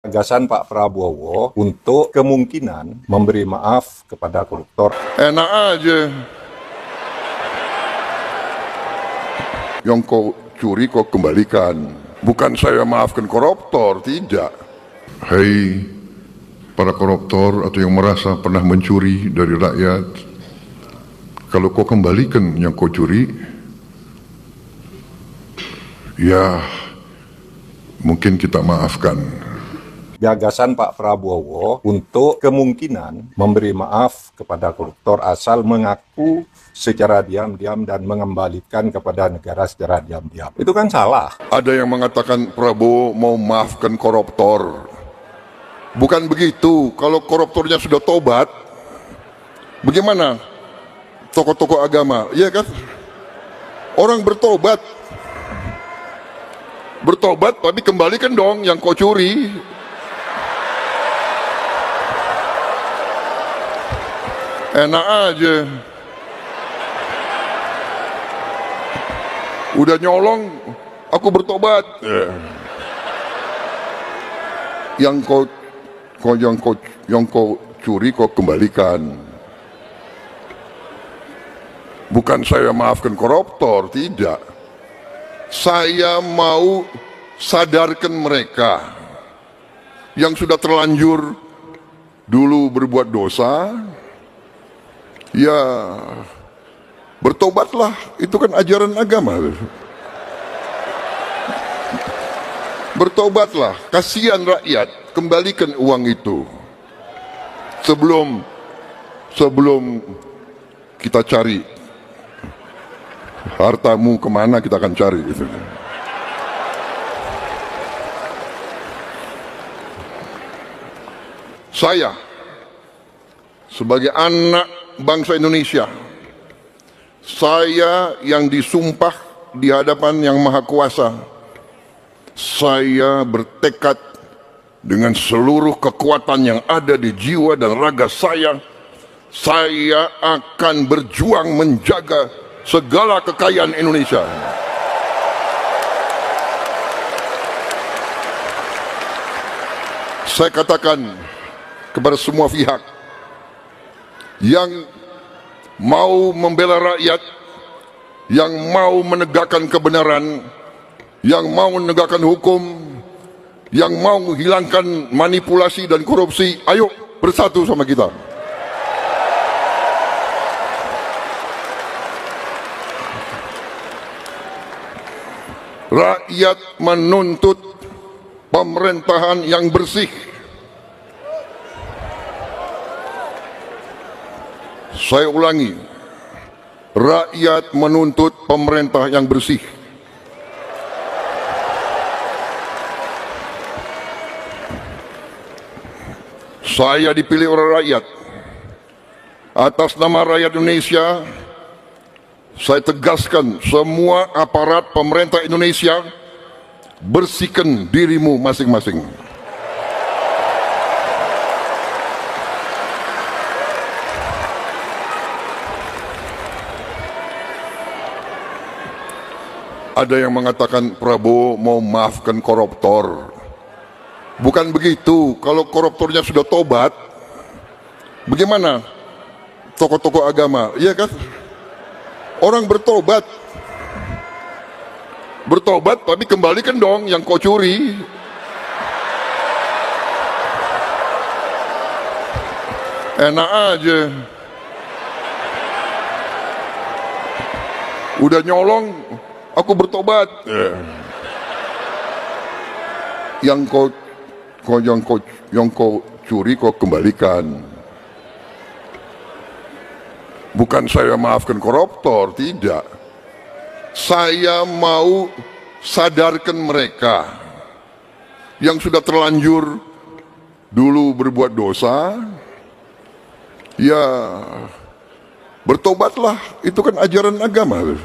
Gagasan Pak Prabowo untuk kemungkinan memberi maaf kepada koruptor. Enak aja. Yang kau curi kau kembalikan. Bukan saya maafkan koruptor, tidak. Hai para koruptor atau yang merasa pernah mencuri dari rakyat, kalau kau kembalikan yang kau curi, ya mungkin kita maafkan. Gagasan Pak Prabowo untuk kemungkinan memberi maaf kepada koruptor asal mengaku secara diam-diam dan mengembalikan kepada negara secara diam-diam. Itu kan salah. Ada yang mengatakan Prabowo mau maafkan koruptor. Bukan begitu. Kalau koruptornya sudah tobat, bagaimana tokoh-tokoh agama? Iya kan? Orang bertobat. Bertobat tapi kembalikan dong yang kau curi. Enak aja. Udah nyolong, aku bertobat. Yang kau curi kau kembalikan. Bukan saya maafkan koruptor, tidak. Saya mau sadarkan mereka yang sudah terlanjur dulu berbuat dosa. Ya, bertobatlah, itu kan ajaran agama. Bertobatlah, kasihan rakyat, kembalikan uang itu. Sebelum kita cari hartamu kemana, kita akan cari itu. Saya sebagai anak bangsa Indonesia, saya yang disumpah di hadapan Yang Maha Kuasa, saya bertekad dengan seluruh kekuatan yang ada di jiwa dan raga saya akan berjuang menjaga segala kekayaan Indonesia. Saya katakan kepada semua pihak yang mau membela rakyat, yang mau menegakkan kebenaran, yang mau menegakkan hukum, yang mau menghilangkan manipulasi dan korupsi, ayo bersatu sama kita. Rakyat menuntut pemerintahan yang bersih. Saya ulangi, rakyat menuntut pemerintah yang bersih. Saya dipilih oleh rakyat. Atas nama rakyat Indonesia, saya tegaskan semua aparat pemerintah Indonesia, bersihkan dirimu masing-masing. Ada yang mengatakan Prabowo mau maafkan koruptor. Bukan begitu. Kalau koruptornya sudah tobat, bagaimana tokoh-tokoh agama? Iya kan? Orang bertobat. Bertobat tapi kembalikan dong yang kau curi. Enak aja. Udah nyolong, aku bertobat. Yang kau curi kau kembalikan. Bukan saya maafkan koruptor, tidak. Saya mau sadarkan mereka yang sudah terlanjur dulu berbuat dosa. Ya, bertobatlah, itu kan ajaran agama.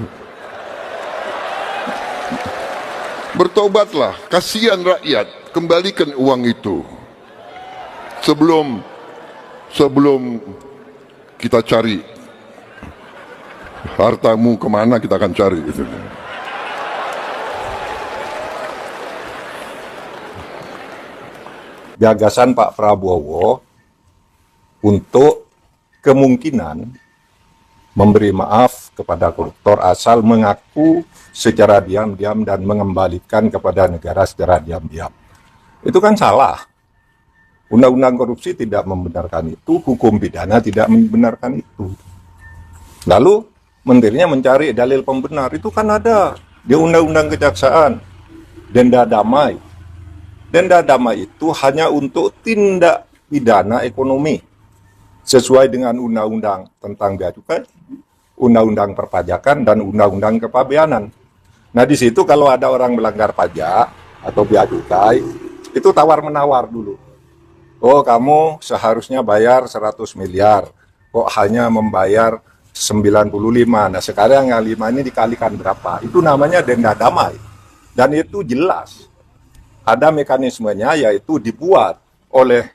Bertobatlah, kasihan rakyat, kembalikan uang itu. Sebelum kita cari hartamu kemana, kita akan cari itu. gagasan Pak Prabowo untuk kemungkinan memberi maaf kepada koruptor asal mengaku secara diam-diam dan mengembalikan kepada negara secara diam-diam. Itu kan salah. Undang-undang korupsi tidak membenarkan itu, hukum pidana tidak membenarkan itu. Lalu menterinya mencari dalil pembenar, itu kan ada di undang-undang kejaksaan, denda damai. Denda damai itu hanya untuk tindak pidana ekonomi, sesuai dengan undang-undang tentang bea cukai, undang-undang perpajakan, dan undang-undang kepabeanan. Nah di situ kalau ada orang melanggar pajak atau bea cukai, itu tawar-menawar dulu. Oh kamu seharusnya bayar 100 miliar, kok hanya membayar 95. Nah sekarang yang 5 ini dikalikan berapa? Itu namanya denda damai. Dan itu jelas. Ada mekanismenya, yaitu dibuat oleh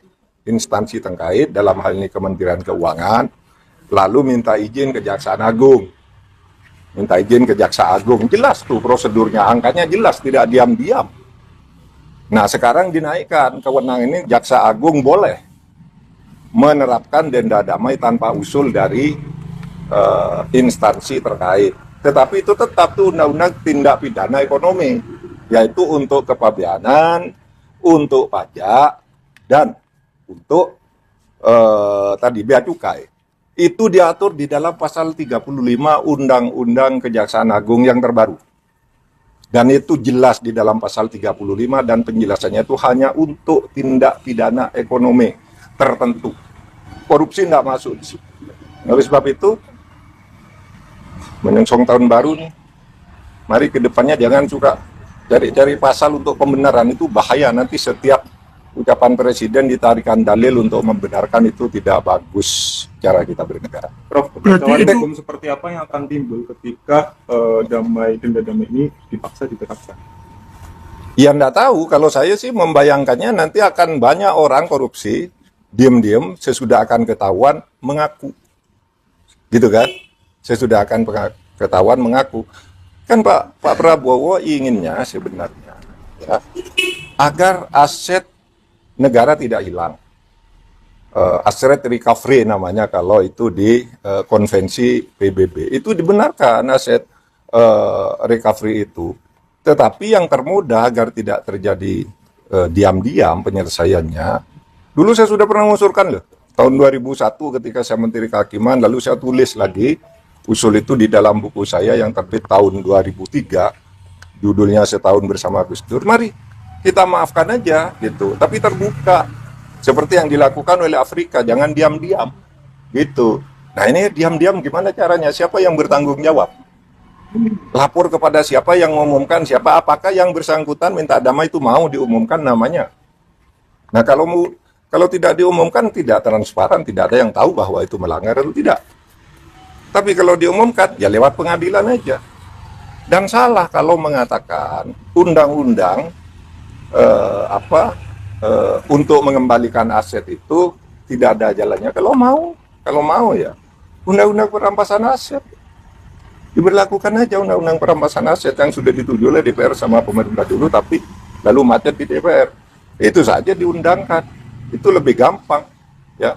instansi terkait, dalam hal ini Kementerian Keuangan, lalu minta izin Kejaksaan Agung. Minta izin Kejaksaan Agung, jelas tuh prosedurnya, angkanya jelas, tidak diam-diam. Nah sekarang dinaikkan kewenangan ini, Jaksa Agung boleh menerapkan denda damai tanpa usul dari instansi terkait. Tetapi itu tetap tuh undang-undang tindak pidana ekonomi, yaitu untuk kepabeanan, untuk pajak, dan untuk tadi bea cukai. Itu diatur di dalam pasal 35 Undang-Undang Kejaksaan Agung yang terbaru. Dan itu jelas di dalam pasal 35, dan penjelasannya itu hanya untuk tindak pidana ekonomi tertentu. Korupsi tidak masuk di situ. Oleh sebab itu, menyongsong tahun baru nih, mari ke depannya jangan suka cari-cari pasal untuk pembenaran, itu bahaya. Nanti setiap ucapan presiden ditarikan dalil untuk membenarkan, itu tidak bagus cara kita bernegara. Prof, ketentuan hukum seperti apa yang akan timbul ketika denda damai ini dipaksa diterapkan? Ya enggak tahu, kalau saya sih membayangkannya nanti akan banyak orang korupsi, diam-diam sesudah akan ketahuan mengaku. Gitu kan? Sesudah akan ketahuan mengaku. Kan Pak Prabowo inginnya sebenarnya ya, agar aset negara tidak hilang. Asset recovery namanya kalau itu di konvensi PBB. Itu dibenarkan aset recovery itu. Tetapi yang termudah agar tidak terjadi diam-diam penyelesaiannya. Dulu saya sudah pernah mengusulkan loh. Tahun 2001 ketika saya Menteri Kehakiman, lalu saya tulis lagi usul itu di dalam buku saya yang terbit tahun 2003. Judulnya Setahun Bersama Gus Dur. Mari kita maafkan aja gitu, tapi terbuka. Seperti yang dilakukan oleh Afrika, jangan diam-diam gitu. Nah ini diam-diam gimana caranya? Siapa yang bertanggung jawab? Lapor kepada siapa yang mengumumkan, siapa? Apakah yang bersangkutan minta damai itu mau diumumkan namanya? Nah kalau tidak diumumkan, tidak transparan, tidak ada yang tahu bahwa itu melanggar atau tidak. Tapi kalau diumumkan, ya lewat pengadilan aja. Dan salah kalau mengatakan undang-undang untuk mengembalikan aset itu tidak ada jalannya. Kalau mau ya undang-undang perampasan aset diberlakukan aja, undang-undang perampasan aset yang sudah dituju oleh DPR sama pemerintah dulu, tapi lalu macet di DPR. Itu saja diundangkan, itu lebih gampang ya.